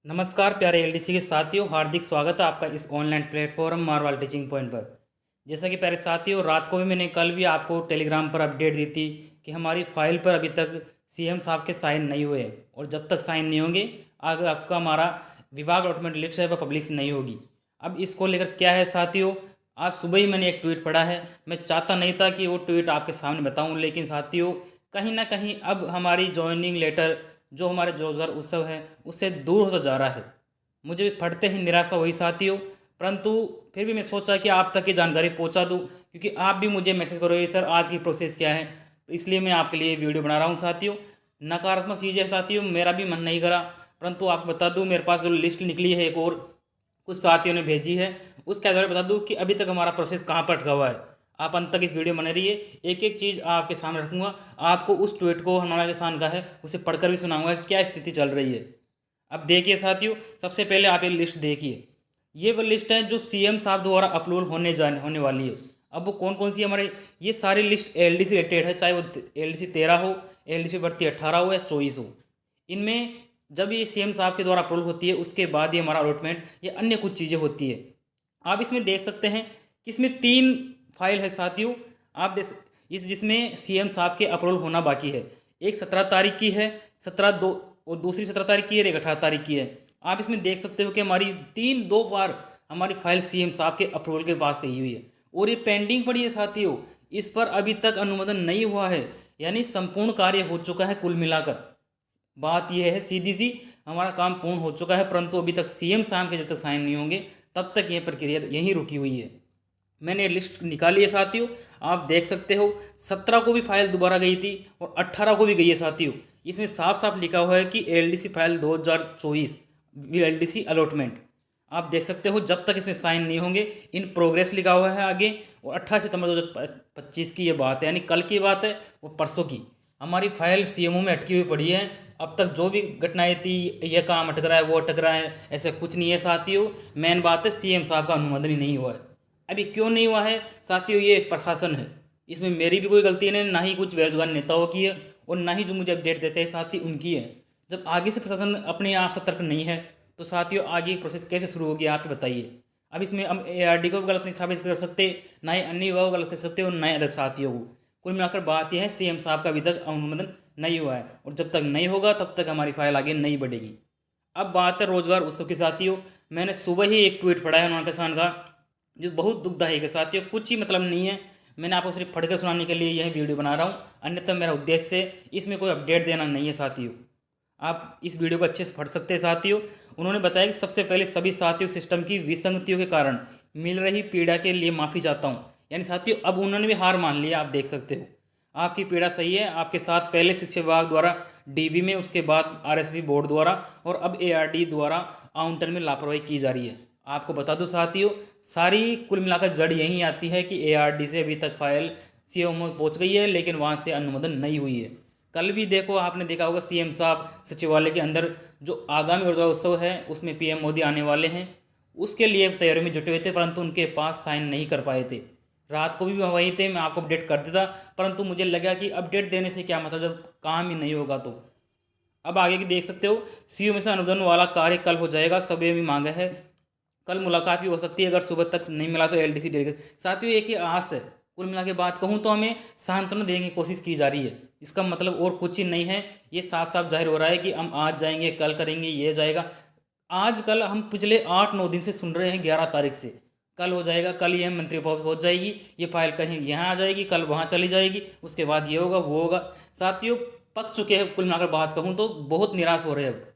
नमस्कार प्यारे एलडीसी के साथियों, हार्दिक स्वागत है आपका इस online platform Marwal teaching point पर। जैसा कि प्यारे साथियों, रात को भी मैंने कल भी आपको टेलीग्राम पर अपडेट दी थी कि हमारी फाइल पर अभी तक सीएम साहब के साइन नहीं हुए और जब तक साइन नहीं होंगे आगे आपका हमारा विभाग अलॉटमेंट लिस्ट है वह पब्लिश नहीं होगी। अब इसको लेकर क्या है साथियों, आज सुबह ही मैंने एक ट्वीट पढ़ा है। मैं चाहता नहीं था कि वो ट्वीट आपके सामने बताऊं, लेकिन साथियों कहीं ना कहीं अब हमारी ज्वाइनिंग लेटर जो हमारे रोजगार उत्सव है उससे दूर होता जा रहा है। मुझे पढ़ते ही निराशा हुई साथियों, परंतु फिर भी मैं सोचा कि आप तक ये जानकारी पहुंचा दूं, क्योंकि आप भी मुझे मैसेज करोगे सर आज की प्रोसेस क्या है, तो इसलिए मैं आपके लिए वीडियो बना रहा हूं साथियों। नकारात्मक चीज़ है साथियों, मेरा भी मन नहीं करा, परंतु आपको बता दूं मेरे पास जो लिस्ट निकली है एक और कुछ साथियों ने भेजी है, उसके आधार पर बता दूं कि अभी तक हमारा प्रोसेस कहाँ पर अटका हुआ है। आप अंत तक इस वीडियो में बने रहिए, एक एक चीज़ आपके सामने रखूंगा। आपको उस ट्वीट को हमारा किसान का है उसे पढ़कर भी सुनाऊंगा कि क्या स्थिति चल रही है। अब देखिए साथियों, सबसे पहले आप ये लिस्ट देखिए। ये वो लिस्ट है जो सीएम साहब द्वारा अपलोड होने वाली है। अब वो कौन कौन सी हमारे, ये सारी लिस्ट एलडीसी रिलेटेड है, चाहे वो एलडीसी 13 हो, एलडीसी भर्ती 18 हो या 24 हो। इनमें जब ये सीएम साहब के द्वारा अपलोड होती है उसके बाद ये हमारा अलॉटमेंट या अन्य कुछ चीज़ें होती है। आप इसमें देख सकते हैं कि इसमें 3 फाइल है साथियों। आप देख इस जिसमें सीएम साहब के अपलोड होना बाकी है। एक 17 तारीख की है, 17/2, और दूसरी 17 तारीख की है और एक 18 तारीख की है। आप इसमें देख सकते हो कि हमारी 3 2 बार हमारी फाइल सीएम साहब के अप्रूवल के पास गई हुई है और ये पेंडिंग पड़ी है साथियों। इस पर अभी तक अनुमोदन नहीं हुआ है, यानी संपूर्ण कार्य हो चुका है कुल मिलाकर। बात यह है सीधी सी, हमारा काम पूर्ण हो चुका है, परंतु अभी तक सीएम साहब के जब तक साइन नहीं होंगे तब तक यह प्रक्रिया यहीं रुकी हुई है। मैंने लिस्ट निकाली है साथियों, आप देख सकते हो। 17 को भी फाइल दोबारा गई थी और 18 को भी गई है साथियों। इसमें साफ साफ लिखा हुआ है कि एलडीसी फाइल 2024 एलडीसी अलॉटमेंट। आप देख सकते हो जब तक इसमें साइन नहीं होंगे इन प्रोग्रेस लिखा हुआ है आगे। और 18 सितंबर 2025 की ये बात है, यानी कल की बात है, वो परसों की। हमारी फाइल सीएमओ में अटकी हुई पड़ी है। अब तक जो भी घटनाएं थी, ये काम अटक रहा है वो अटक रहा है, ऐसा कुछ नहीं है साथियों। मेन बात है सीएम साहब का अनुमोदन ही नहीं हुआ है। अभी क्यों नहीं हुआ है साथियों, ये प्रशासन है, इसमें मेरी भी कोई गलती नहीं, ना ही कुछ बेरोजगार नेताओं की है और ना ही जो मुझे अपडेट देते हैं साथी उनकी है। जब आगे से प्रशासन अपने आप सतर्क नहीं है तो साथियों आगे प्रोसेस कैसे शुरू होगी आप ही बताइए। अब इसमें हम एआरडी को भी गलत नहीं साबित कर सकते, ना ही अन्य विभाग को गलत कर सकते और नए अलग साथियों को। कुल मिलाकर बात यह है सीएम साहब का अभी तक अनुमोदन नहीं हुआ है और जब तक नहीं होगा तब तक हमारी फाइल आगे नहीं बढ़ेगी। अब बात है रोजगार उत्सव की साथियों। मैंने सुबह ही एक ट्वीट पढ़ा है उन्होंने किसान का, जो बहुत दुखदायक है साथियों, कुछ ही मतलब नहीं है। मैंने आपको सिर्फ पढ़कर सुनाने के लिए यह वीडियो बना रहा हूँ, अन्यथा मेरा उद्देश्य इसमें कोई अपडेट देना नहीं है साथियों। आप इस वीडियो को अच्छे से पढ़ सकते हैं साथियों। उन्होंने बताया कि सबसे पहले सभी साथियों सिस्टम की विसंगतियों के कारण मिल रही पीड़ा के लिए माफ़ी चाहता हूँ। यानी साथियों अब उन्होंने भी हार मान लिया, आप देख सकते हो। आपकी पीड़ा सही है, आपके साथ पहले शिक्षा विभाग द्वारा डीबी में, उसके बाद आरएसबी बोर्ड द्वारा और अब एआरडी द्वारा आवंटन में लापरवाही की जा रही है। आपको बता दूं साथियों, सारी कुल मिलाकर जड़ यही आती है कि एआरडी से अभी तक फाइल सीएमओ पहुंच गई है लेकिन वहां से अनुमोदन नहीं हुई है। कल भी देखो, आपने देखा होगा सीएम साहब सचिवालय के अंदर जो आगामी ऊर्जा उत्सव है उसमें पीएम मोदी आने वाले हैं, उसके लिए तैयारी में जुटे हुए थे, परंतु उनके पास साइन नहीं कर पाए थे। रात को भी वहीं थे, मैं आपको अपडेट कर देता, परंतु मुझे लगा कि अपडेट देने से क्या मतलब जब काम ही नहीं होगा तो। अब आगे की देख सकते हो, सीओ में से अनुदान वाला कार्य कल हो जाएगा, सभी भी मांगा है। कल मुलाकात भी हो सकती है, अगर सुबह तक नहीं मिला तो एलडीसी देगा। साथियों एक ही आस है, कुल मिला के बात कहूँ तो हमें सांत्वना देने की कोशिश की जा रही है। इसका मतलब और कुछ ही नहीं है, ये साफ साफ जाहिर हो रहा है कि हम आज जाएंगे कल करेंगे ये जाएगा। आज कल हम पिछले 8 9 दिन से सुन रहे हैं, 11 तारीख से कल हो जाएगा, कल ये मंत्री भवन पहुंच जाएगी, ये फाइल कहीं यहाँ आ जाएगी, कल वहाँ चली जाएगी, उसके बाद ये होगा वो होगा। साथियों पक चुके हैं, कुल मिलाकर बात कहूँ तो बहुत निराश हो रहे हैं अब।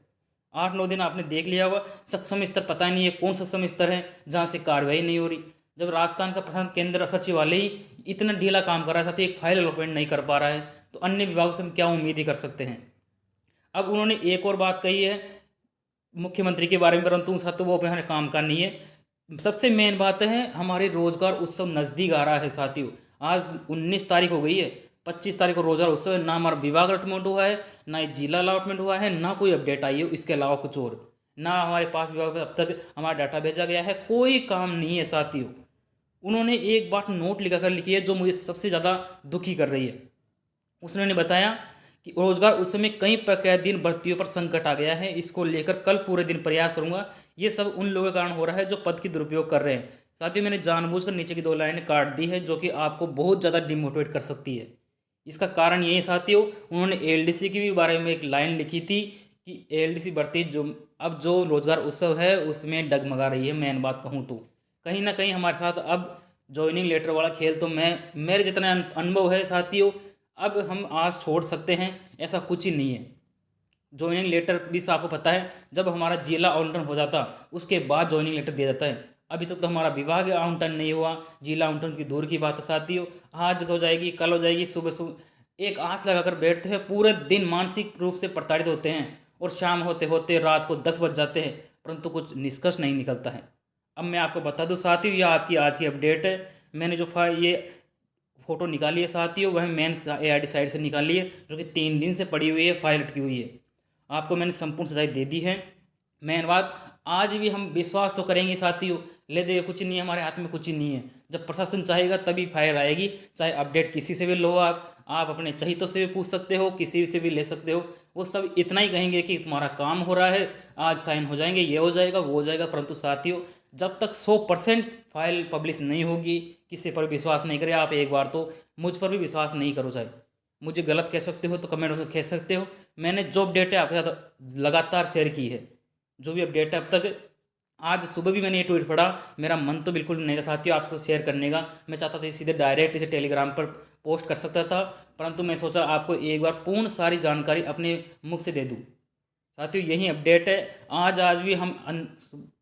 8 9 दिन आपने देख लिया होगा, सक्षम स्तर पता ही नहीं है कौन सक्षम स्तर है जहाँ से कार्रवाई नहीं हो रही। जब राजस्थान का प्रधान केंद्र सचिवालय ही इतना ढीला काम कर रहा था तो एक फाइल अलॉटमेंट नहीं कर पा रहा है, तो अन्य विभागों से हम क्या उम्मीद ही कर सकते हैं। अब उन्होंने एक और बात कही है मुख्यमंत्री के बारे में, परंतु उसका तो वो अपने काम का नहीं है। सबसे मेन बात है हमारे रोजगार उत्सव नज़दीक आ रहा है साथियों। आज 19 तारीख हो गई है, 25 तारीख को रोजगार उत्सव है, ना हमारा विभाग अलॉटमेंट हुआ है, ना ही जिला अलॉटमेंट हुआ है, ना कोई अपडेट आई हो इसके अलावा कुछ और, ना हमारे पास विभाग में अब तक हमारा डाटा भेजा गया है, कोई काम नहीं है साथियों। उन्होंने एक बात नोट लिखा कर लिखी है जो मुझे सबसे ज़्यादा दुखी कर रही है। उसने बताया कि रोज़गार उस समय कई प्रक्रिया दिन भर्तियों पर संकट आ गया है, इसको लेकर कल पूरे दिन प्रयास करूँगा। ये सब उन लोगों के कारण हो रहा है जो पद की दुरुपयोग कर रहे हैं। साथियों, मैंने जानबूझकर नीचे की 2 लाइनें काट दी है जो कि आपको बहुत ज़्यादा डिमोटिवेट कर सकती है। इसका कारण ये है साथियों, उन्होंने एलडीसी के भी बारे में एक लाइन लिखी थी कि एलडीसी भर्ती जो रोज़गार उत्सव है उसमें डगमगा रही है। मेन बात कहूँ तो कहीं ना कहीं हमारे साथ अब जॉइनिंग लेटर वाला खेल तो मेरे जितना अनुभव है साथियों, अब हम आस छोड़ सकते हैं, ऐसा कुछ ही नहीं है। जॉइनिंग लेटर भी आपको पता है, जब हमारा जिला आवंटन हो जाता उसके बाद जॉइनिंग लेटर दिया जाता है। अभी तक तो हमारा विभाग आवंटन नहीं हुआ, जिला आवंटन की दूर की बात है साथियों। आज हो जाएगी, कल हो जाएगी, सुबह सुबह एक आस लगाकर बैठते हैं, पूरे दिन मानसिक रूप से प्रताड़ित होते हैं और शाम होते होते रात को 10 बज जाते हैं, परंतु कुछ निष्कर्ष नहीं निकलता है। अब मैं आपको बता दूं साथियों, यह आपकी आज की अपडेट है। मैंने जो ये फ़ोटो निकाली है साथियों, वह मेन ARD साइट से निकाली है, जो कि 3 दिन से पड़ी हुई है, फाइल अटकी हुई है। आपको मैंने संपूर्ण सच्चाई दे दी है। मेन बात, आज भी हम विश्वास तो करेंगे साथियों, ले दे कुछ नहीं है, हमारे हाथ में कुछ ही नहीं है। जब प्रशासन चाहेगा तभी फाइल आएगी, चाहे अपडेट किसी से भी लो आप अपने चहितों से भी पूछ सकते हो, किसी से भी ले सकते हो। वो सब इतना ही कहेंगे कि तुम्हारा काम हो रहा है, आज साइन हो जाएंगे, ये हो जाएगा, वो हो जाएगा। परंतु साथियों, जब तक 100% फाइल पब्लिश नहीं होगी, किसी पर विश्वास नहीं करें। आप एक बार तो मुझ पर भी विश्वास नहीं करो, चाहे मुझे गलत कह सकते हो तो कमेंट में कह सकते हो। मैंने जो अपडेट है आपके साथ लगातार शेयर की है, जो भी अपडेट है अब तक। आज सुबह भी मैंने ये ट्वीट पढ़ा, मेरा मन तो बिल्कुल नहीं था साथियों आपको शेयर करने का। मैं चाहता था सीधे डायरेक्ट इसे टेलीग्राम पर पोस्ट कर सकता था, परंतु मैं सोचा आपको एक बार पूर्ण सारी जानकारी अपने मुख से दे दूँ। साथियों, यही अपडेट है। आज भी हम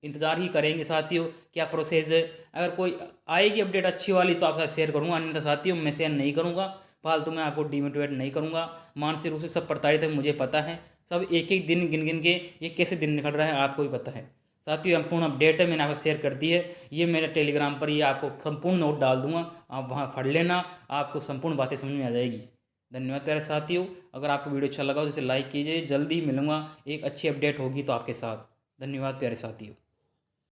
इंतज़ार ही करेंगे साथियों, क्या प्रोसेस है। अगर कोई आएगी अपडेट अच्छी वाली तो आपके साथ शेयर करूँगा, अन्यथा साथियों मैं शेयर नहीं करूँगा। फालतू में आपको डिमोटिवेट नहीं करूँगा। मानसिक रूप से सब प्रताड़ित है, मुझे पता है। सब एक एक दिन गिन गिन के ये कैसे दिन निकल रहा है आपको भी पता है। साथियों, संपूर्ण अपडेट है, मैंने आपको शेयर कर दी है। ये मेरे टेलीग्राम पर ये आपको संपूर्ण नोट डाल दूंगा, आप वहाँ पढ़ लेना, आपको संपूर्ण बातें समझ में आ जाएगी। धन्यवाद प्यारे साथियों। अगर आपको वीडियो अच्छा लगा तो इसे लाइक कीजिए। जल्दी मिलूंगा, एक अच्छी अपडेट होगी तो आपके साथ। धन्यवाद प्यारे साथियों।